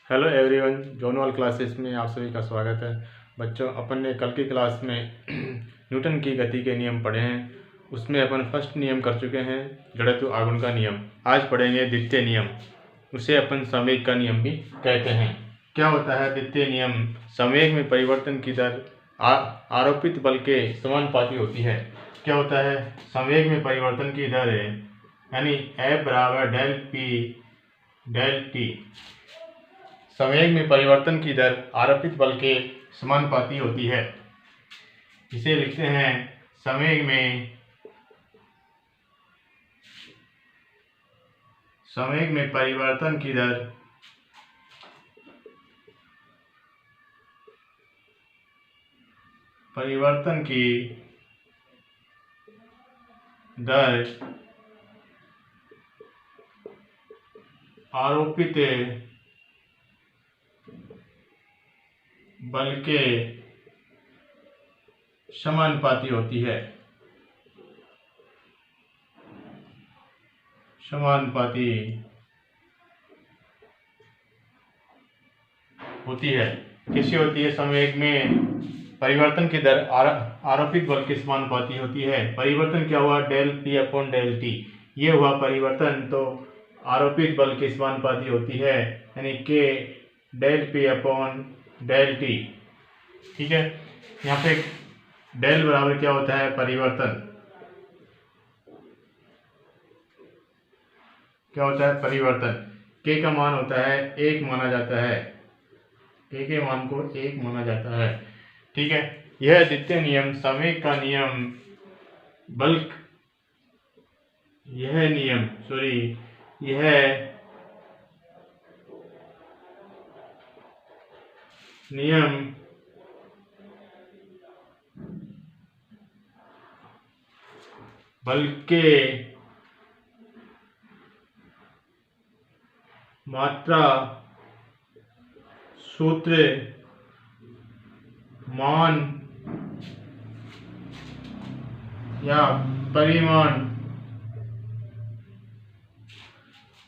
Hello everyone, Jonwal classes में आप सभी का स्वागत है। बच्चों, अपन ने कल की क्लास में न्यूटन की गति के नियम पढ़े हैं। उसमें अपन फर्स्ट नियम कर चुके हैं, जड़त्व आघूर्ण का नियम। आज पढ़ेंगे द्वितीय नियम, उसे अपन संवेग का नियम भी कहते हैं। क्या होता है द्वितीय नियम? संवेग में परिवर्तन की दर आरोपित बल के समानुपाती होती है। क्या होता है? संवेग में परिवर्तन की दर यानी F बराबर डेल P डेल T। संवेग में परिवर्तन की दर आरोपित बल के समानुपाती होती है। इसे लिखते हैं संवेग में परिवर्तन की दर आरोपित बल के समानुपाती होती है। कैसी होती है? संवेग में परिवर्तन की दर आरोपित बल के समानुपाती होती है। परिवर्तन क्या हुआ? Del P upon del T। ये हुआ परिवर्तन, तो आरोपित बल के समानुपाती होती है, यानी K del P upon del T। ठीक है, यहाँ पे डेल बराबर क्या होता है? परिवर्तन। क्या होता है? परिवर्तन। K का मान होता है 1 माना जाता है। K के मान को 1 माना जाता है। ठीक है, यह द्वितीय नियम संवेग का नियम बल के मात्रा, सूत्र, मान या परिमाण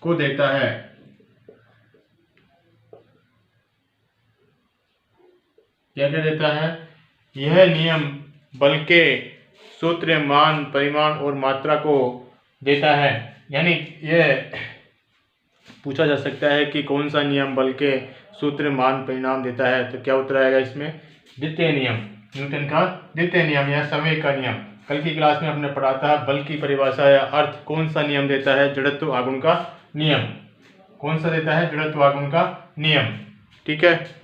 को देता है। क्या क्या देता है? यह नियम बल के सूत्र, मान, परिमाण और मात्रा को देता है। यानी यह पूछा जा सकता है कि कौन सा नियम बल के सूत्र, मान, परिणाम देता है, तो क्या उत्तर आएगा इसमें? द्वितीय नियम, न्यूटन का द्वितीय नियम या संवेग का नियम। कल की क्लास में हमने पढ़ा था बल की परिभाषा या अर्थ कौन सा नियम देता है? जड़त्व आघूर्ण का नियम। कौन सा देता है? जड़त्व आघूर्ण का नियम। ठीक है,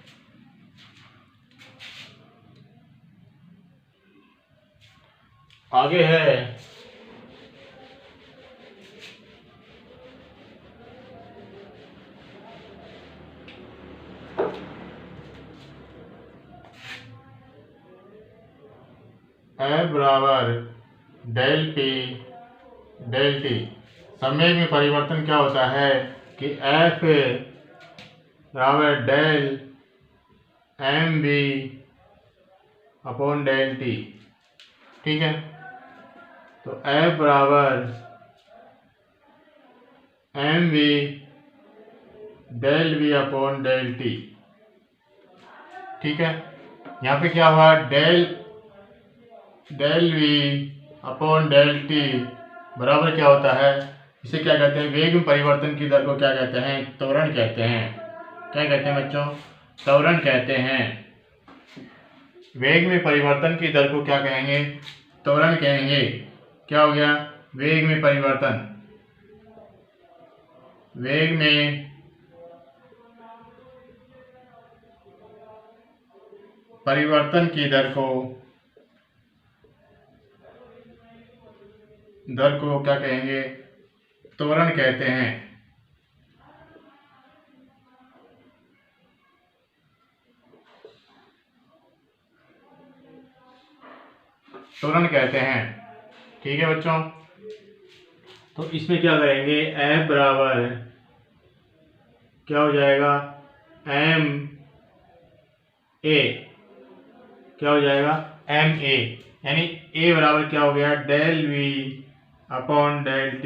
आगे है F बराबर डेल P डेल T। संवेग में परिवर्तन क्या होता है कि F बराबर del mv upon del T। ठीक है, तो F बराबर mv del v upon del T। ठीक है, यहाँ पे क्या हुआ? Del v upon del T बराबर क्या होता है? इसे क्या कहते हैं? वेग में परिवर्तन की दर को क्या कहते हैं? त्वरण कहते हैं। क्या कहते हैं बच्चों? त्वरण कहते हैं। वेग में परिवर्तन की दर को क्या कहेंगे? त्वरण कहेंगे। क्या हो गया? वेग में परिवर्तन की दर को क्या कहेंगे? त्वरण कहते हैं। त्वरण कहते हैं। ठीक है बच्चों, तो इसमें क्या करेंगे? F बराबर क्या हो जाएगा? m a। क्या हो जाएगा? m a, यानी a बराबर क्या हो गया? Del v upon del t।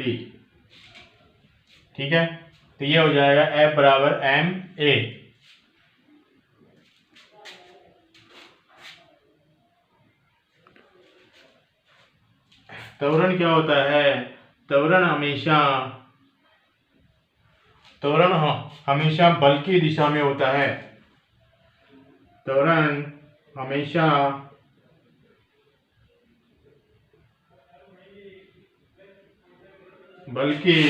ठीक है, तो ये हो जाएगा F बराबर m a। त्वरण क्या होता है? त्वरण हमेशा बल की दिशा में होता है। त्वरण हमेशा बल की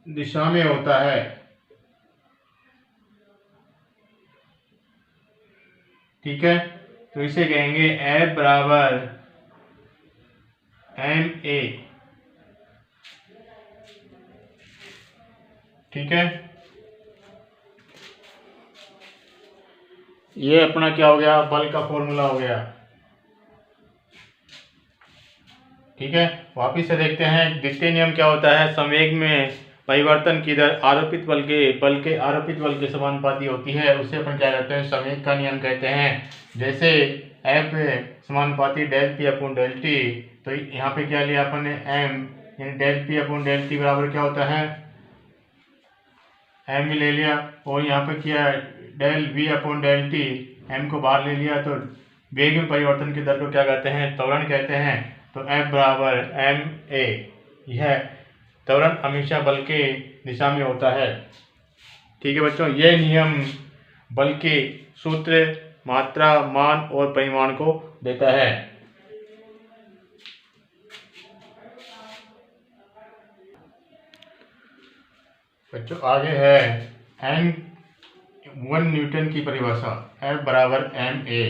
दिशा में होता है। ठीक है, तो इसे कहेंगे F बराबर ma। ठीक है, ये अपना क्या हो गया? बल का फॉर्मूला हो गया। ठीक है, वापिस से देखते हैं द्वितीय नियम क्या होता है। संवेग में परिवर्तन की दर आरोपित बल के आरोपित बल के समानुपाती होती है, उसे अपन क्या कहते हैं? संवेग का नियम कहते हैं। जैसे F समानुपाती del P upon del T, तो यहाँ पे क्या लिया अपन ने? m, यानी del P upon del T बराबर क्या होता है? m ले लिया, और यहाँ पे क्या del v upon del T, m को बाहर ले लिया, तो वेग में परिवर्तन की दर को क्या कहते हैं? त्वरण कहते हैं। तो F बराबर ma। यह त्वरण हमेशा बल के दिशा में होता है। ठीक है बच्चों, यह नियम बल के सूत्र, मात्रा, मान और परिमाण को देता है। बच्चों आगे है N1 न्यूटन की परिभाषा। F बराबर ma,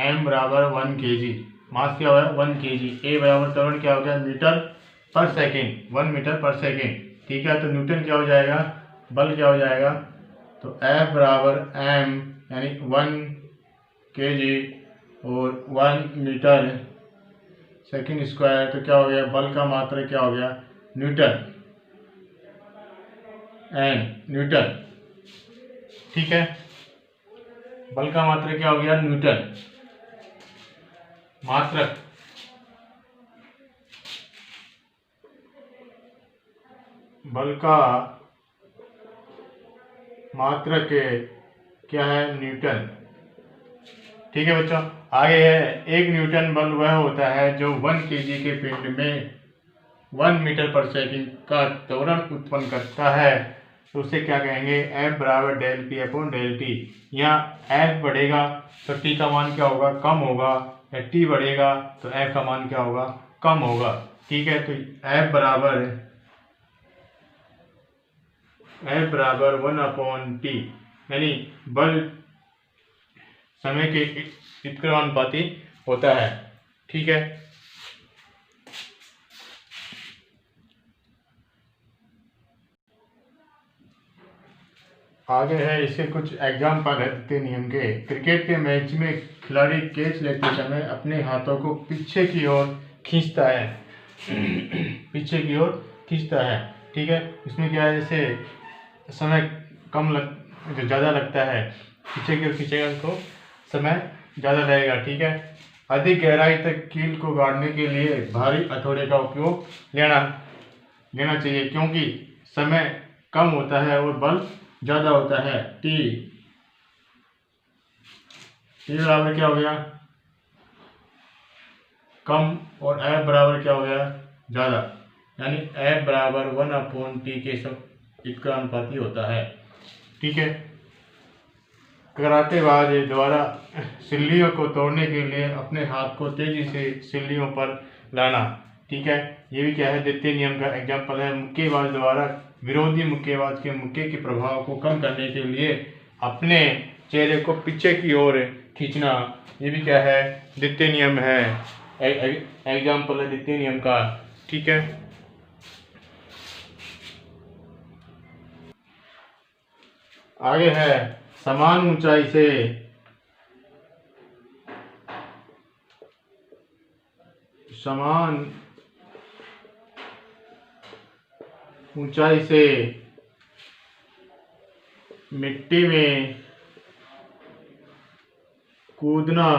m बराबर 1 kg, मास क्या हुआ? 1 kg, a बराबर त्वरण क्या हो गया? मीटर पर सेकेंड, 1 मीटर पर सेकेंड। ठीक है, तो न्यूटन क्या हो जाएगा? बल क्या हो जाएगा? तो F बराबर m यानी 1 kg और 1 मीटर सेकेंड स्क्वायर, तो क्या हो गया? बल का मात्रा क्या हो गया? Newton, N newton. ठीक है, बल का मात्रक क्या हो गया? न्यूटन। मात्रक बल का मात्रक क्या है? न्यूटन। ठीक है बच्चों, आगे है 1 न्यूटन बल वह होता है जो 1 kg के पिंड में 1 मीटर पर सेकंड का त्वरण उत्पन्न करता है, तो उसे क्या कहेंगे? F बराबर del P upon del T. यहाँ F बढ़ेगा तो T का मान क्या होगा? कम होगा, या T बढ़ेगा तो F का मान क्या होगा? कम होगा। ठीक है, तो F बराबर 1 अपॉन टी, यानी बल समय के व्युत्क्रमानुपाती होता है। ठीक है, आगे है इसके कुछ एग्जाम्पल है द्वितीय नियम के। क्रिकेट के मैच में खिलाड़ी कैच लेते समय अपने हाथों को पीछे की ओर खींचता है पीछे की ओर खींचता है। ठीक है, इसमें क्या है? जैसे समय जो ज़्यादा लगता है, पीछे की ओर खींचेगा तो समय ज़्यादा लगेगा। ठीक है, अधिक गहराई तक कील को गाड़ने के लिए भारी हथौड़े का उपयोग लेना चाहिए, क्योंकि समय कम होता है और बल ज़्यादा होता है। टी बराबर क्या हो गया? कम, और F बराबर क्या हो गया? ज़्यादा, यानी F बराबर 1 अपॉन टी के व्युत्क्रमानुपाती होता है। ठीक है, कराटेबाज द्वारा सिल्लियों को तोड़ने के लिए अपने हाथ को तेजी से सिल्लियों पर लाना। ठीक है, ये भी क्या है? द्वितीय नियम का एग्जाम्पल है। मुक्केबाज द्वारा विरोधी मुक्केबाज के मुक्के के प्रभाव को कम करने के लिए अपने चेहरे को पीछे की ओर खींचना, ये भी क्या है? द्वितीय नियम है, एग्जाम्पल है द्वितीय नियम का। ठीक है, आगे है समान ऊंचाई से मिट्टी में कूदना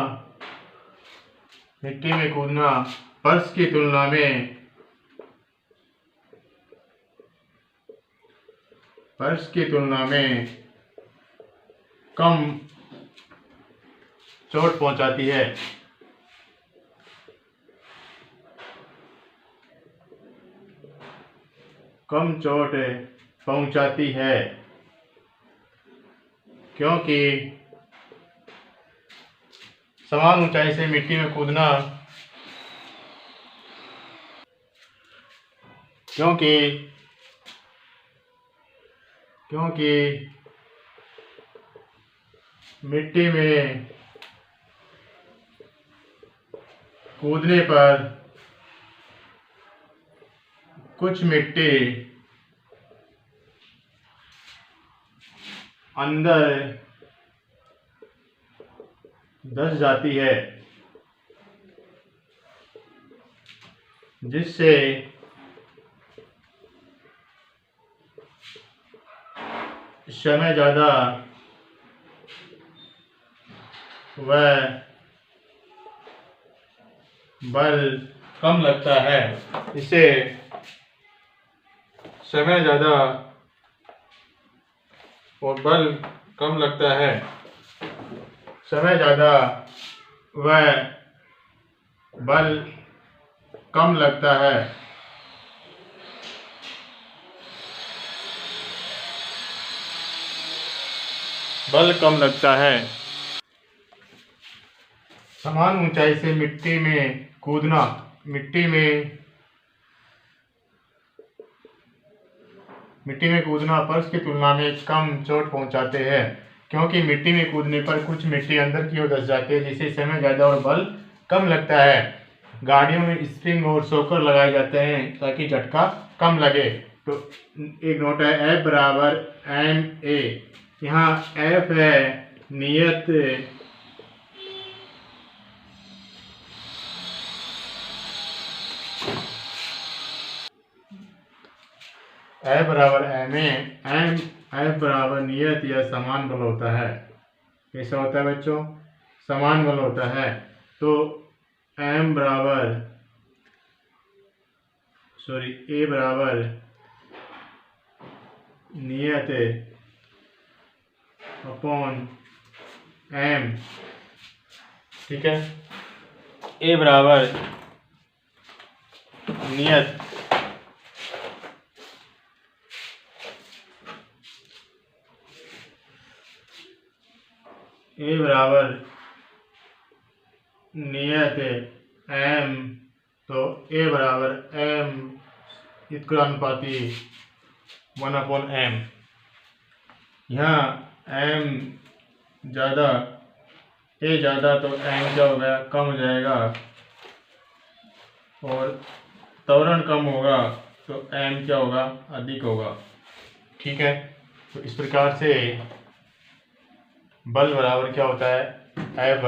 फर्श की तुलना में कम चोट पहुंचाती है। कम चोट पहुंचाती है क्योंकि समान ऊंचाई से मिट्टी में कूदना क्योंकि मिट्टी में कूदने पर कुछ मिट्टी अंदर धंस जाती है, जिससे समय ज़्यादा व बल कम लगता है। इससे समय ज़्यादा और बल कम लगता है। समय ज़्यादा व बल कम लगता है। बल कम लगता है। समान ऊंचाई से मिट्टी में कूदना मिट्टी में कूदना फर्श की तुलना में कम चोट पहुंचाते हैं, क्योंकि मिट्टी में कूदने पर कुछ मिट्टी अंदर की ओर धंस जाती है, जिससे समय ज़्यादा और बल कम लगता है। गाड़ियों में स्प्रिंग और शॉकर लगाए जाते हैं ताकि झटका कम लगे। तो एक नोट है F बराबर ma। यहाँ F है नियत F बराबर ma। F बराबर नियत या समान बल होता है। कैसा होता है बच्चों? समान बल होता है। तो A बराबर नियत अपॉन m, ठीक है। A बराबर नियत m, तो A बराबर m अनुपाती 1/m। यहाँ m ज़्यादा A ज़्यादा तो m क्या हो गया? कम हो जाएगा, और त्वरण कम होगा तो m क्या होगा? अधिक होगा, ठीक है। तो इस प्रकार से बल बराबर क्या होता है? F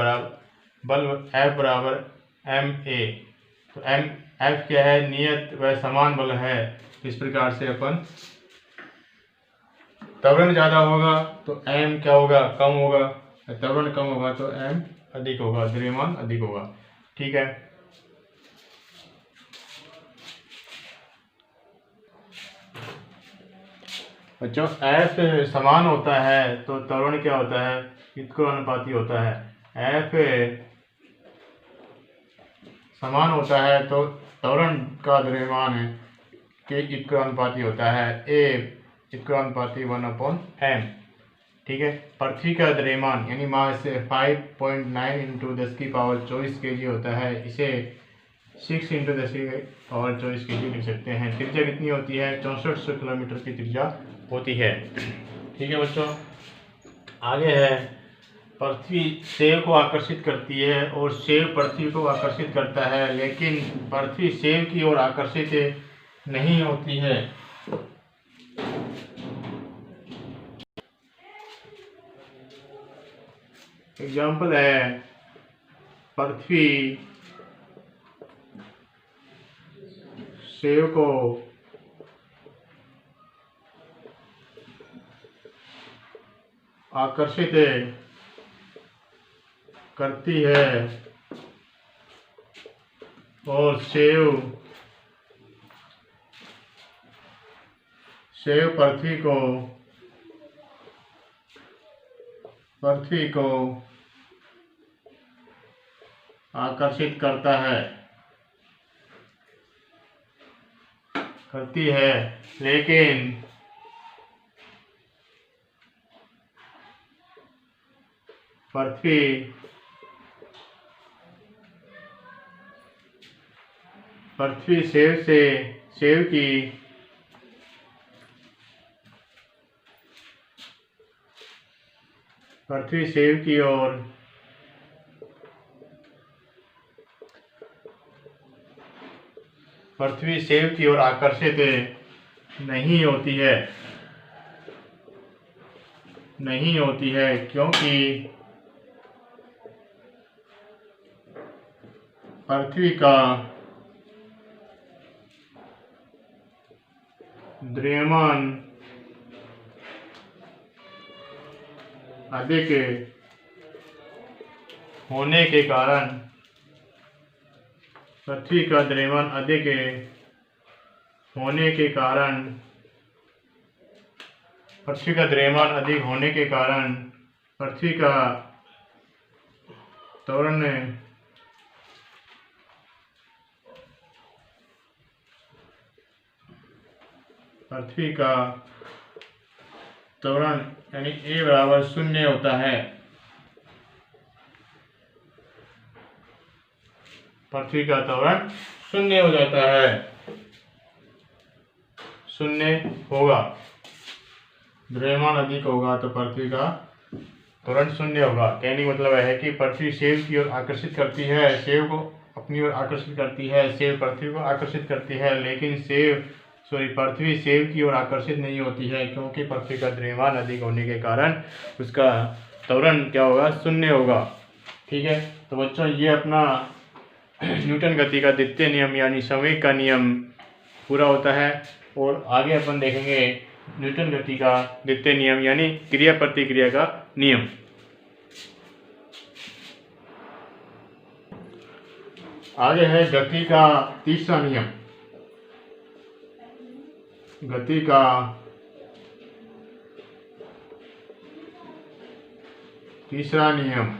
बराबर ma। तो F क्या है? नियत व समान बल है। इस प्रकार से अपन त्वरण ज़्यादा होगा तो m क्या होगा? कम होगा। त्वरण कम होगा तो m अधिक होगा, द्रव्यमान अधिक होगा, ठीक है। बच्चों F समान होता है तो त्वरण क्या होता है? अनुपाती होता है। F समान होता है तो त्वरण का द्रव्यमान के अनुपाती होता है। A अनुपाती 1/m, ठीक है। पृथ्वी का द्रव्यमान यानी मास 5.9 × 10⁻24 kg होता है। इसे 6 × 10⁻24 kg लिख सकते हैं। त्रिज्या कितनी होती है? 6400 किलोमीटर की त्रिज्या होती है, ठीक है बच्चों। आगे है पृथ्वी सेव को आकर्षित करती है और सेव पृथ्वी को आकर्षित करता है, लेकिन पृथ्वी सेव की ओर आकर्षित नहीं होती है। एग्जाम्पल है पृथ्वी सेव को आकर्षित करती है और सेव पृथ्वी को आकर्षित करता है, करती है, लेकिन पृथ्वी सेव की ओर आकर्षित नहीं होती है, क्योंकि पृथ्वी का द्रव्यमान अधिक होने के कारण पृथ्वी का द्रव्यमान अधिक होने के कारण पृथ्वी का त्वरण यानी ए बराबर 0 होता है। पृथ्वी का त्वरण 0 हो जाता है, 0 होगा। द्रव्यमान अधिक होगा तो पृथ्वी का त्वरण 0 होगा। कहने का मतलब है कि पृथ्वी सेव की ओर आकर्षित करती है, सेव को अपनी ओर आकर्षित करती है, सेव पृथ्वी को आकर्षित करती है, लेकिन पृथ्वी सेव की ओर आकर्षित नहीं होती है, क्योंकि पृथ्वी का द्रव्यमान अधिक होने के कारण उसका त्वरण क्या होगा, 0 होगा। ठीक है, तो बच्चों ये अपना न्यूटन गति का द्वितीय नियम यानी संवेग का नियम पूरा होता है। और आगे अपन देखेंगे न्यूटन गति का द्वितीय नियम यानी क्रिया प्रतिक्रिया का नियम। आगे है गति का तीसरा नियम। गति का तीसरा नियम,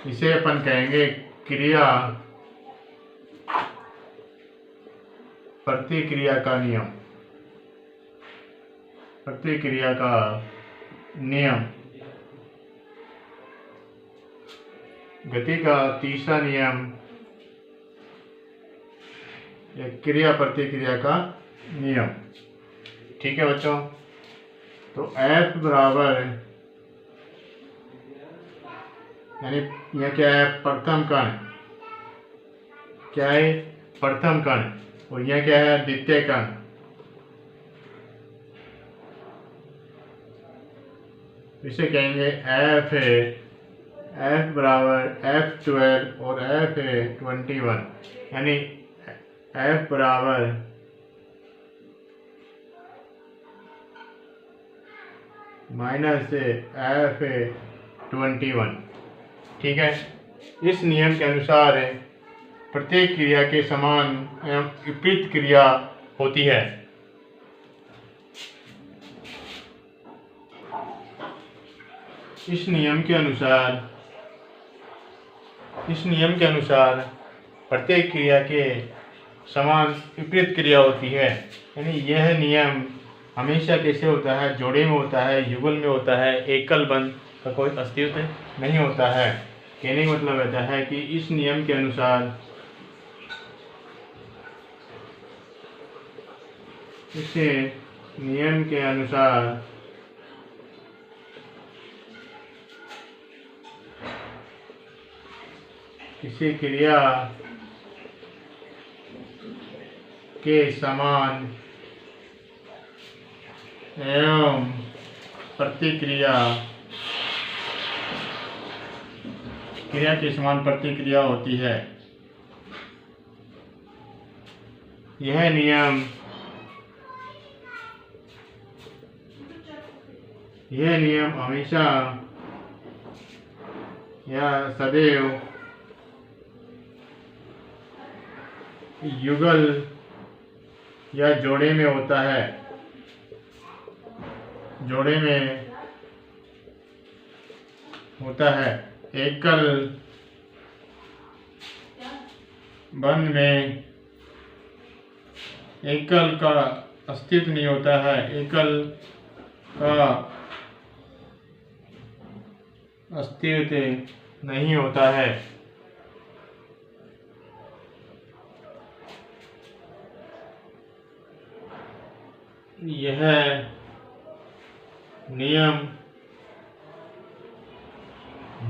इसे अपन कहेंगे क्रिया प्रतिक्रिया का नियम। प्रतिक्रिया का नियम, गति का तीसरा नियम या क्रिया प्रतिक्रिया का नियम। ठीक है बच्चों, तो F बराबर यानी यह क्या है, प्रथम कण, क्या है, प्रथम कण, और यह क्या है, द्वितीय कण। इसे कहेंगे F बराबर F12 और F21, यानी F बराबर -F21। ठीक है, इस नियम के अनुसार प्रत्येक क्रिया के समान एवं विपरीत क्रिया होती है। इस नियम के अनुसार प्रत्येक क्रिया के समान विपरीत क्रिया होती है। यानी यह नियम हमेशा कैसे होता है, जोड़े में होता है, युगल में होता है, एकल बंध का कोई अस्तित्व नहीं होता है। कहने का मतलब रहता है कि इस नियम के अनुसार किसी क्रिया के समान एवं प्रतिक्रिया क्रिया के समान प्रतिक्रिया होती है। यह नियम हमेशा या सदैव युगल या जोड़े में होता है, एकल वन में एकल का अस्तित्व नहीं होता है, एकल का अस्तित्व नहीं होता है। यह नियम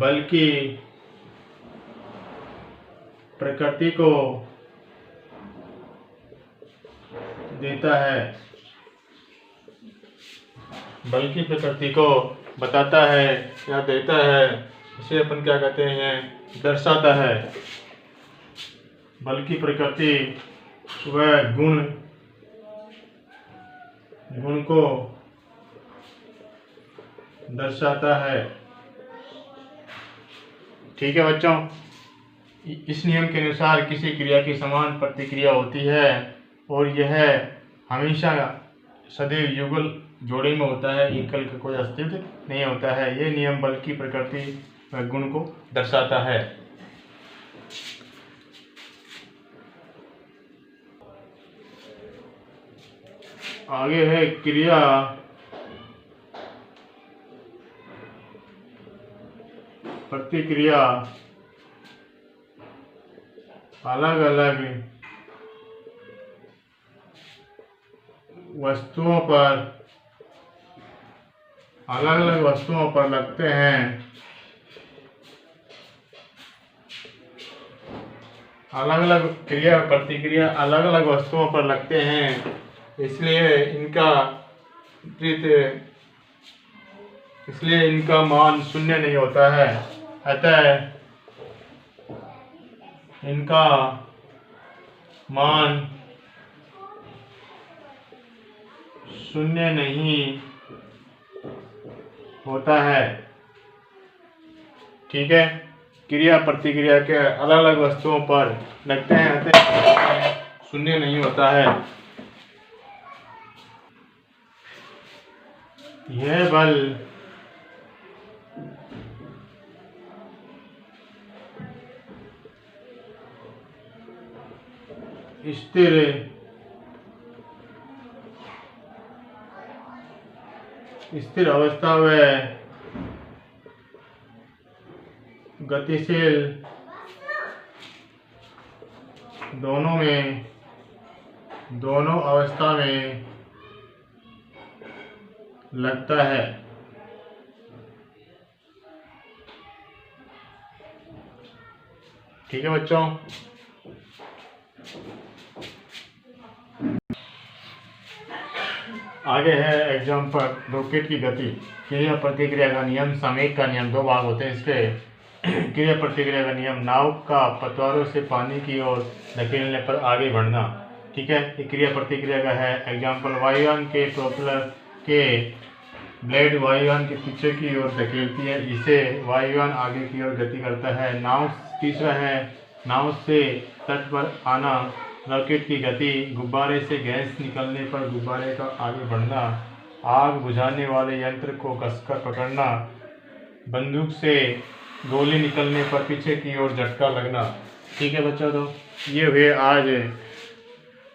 बल्कि प्रकृति को देता है, बल्कि प्रकृति को बताता है या देता है, इसे अपन क्या कहते हैं, दर्शाता है। बल्कि प्रकृति वह गुण को दर्शाता है। ठीक है बच्चों, इस नियम के अनुसार किसी क्रिया की समान प्रतिक्रिया होती है और यह हमेशा सदैव युगल जोड़े में होता है, एकल का कोई अस्तित्व नहीं होता है। यह नियम बल्कि प्रकृति व गुण को दर्शाता है। आगे है क्रिया प्रतिक्रिया अलग अलग वस्तुओं पर लगते हैं। अलग अलग क्रिया प्रतिक्रिया अलग अलग वस्तुओं पर लगते हैं, इसलिए इनका मान शून्य नहीं होता है। अतः इनका मान शून्य नहीं होता है। ठीक है, क्रिया प्रतिक्रिया के अलग अलग वस्तुओं पर लगते हैं, अतः शून्य नहीं होता है। यह बल स्थिर अवस्था में गतिशील दोनों अवस्था में लगता है। ठीक है बच्चों, आगे है एग्जाम्पल रॉकेट की गति। क्रिया प्रतिक्रिया का नियम, संवेग का नियम, दो भाग होते हैं इसके। क्रिया प्रतिक्रिया का नियम, नाव का पतवारों से पानी की ओर धकेलने पर आगे बढ़ना। ठीक है, ये क्रिया प्रतिक्रिया का है। एग्जाम्पल, वायुयान के प्रोपेलर के ब्लेड वायुयान के पीछे की ओर धकेलती है, इसे वायुयान आगे की ओर गति करता है। नाव, तीसरा है नाव से तट पर आना, रॉकेट की गति। गुब्बारे से गैस निकलने पर गुब्बारे का आगे बढ़ना। आग बुझाने वाले यंत्र को कसकर पकड़ना। बंदूक से गोली निकलने पर पीछे की ओर झटका लगना। ठीक है बच्चों, तो ये हुए आज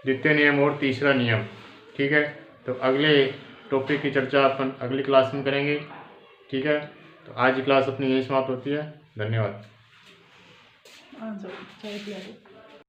द्वितीय नियम और तीसरा नियम। ठीक है, तो अगले टॉपिक की चर्चा अपन अगली क्लास में करेंगे। ठीक है, तो आज की क्लास अपनी यही समाप्त होती है। धन्यवाद।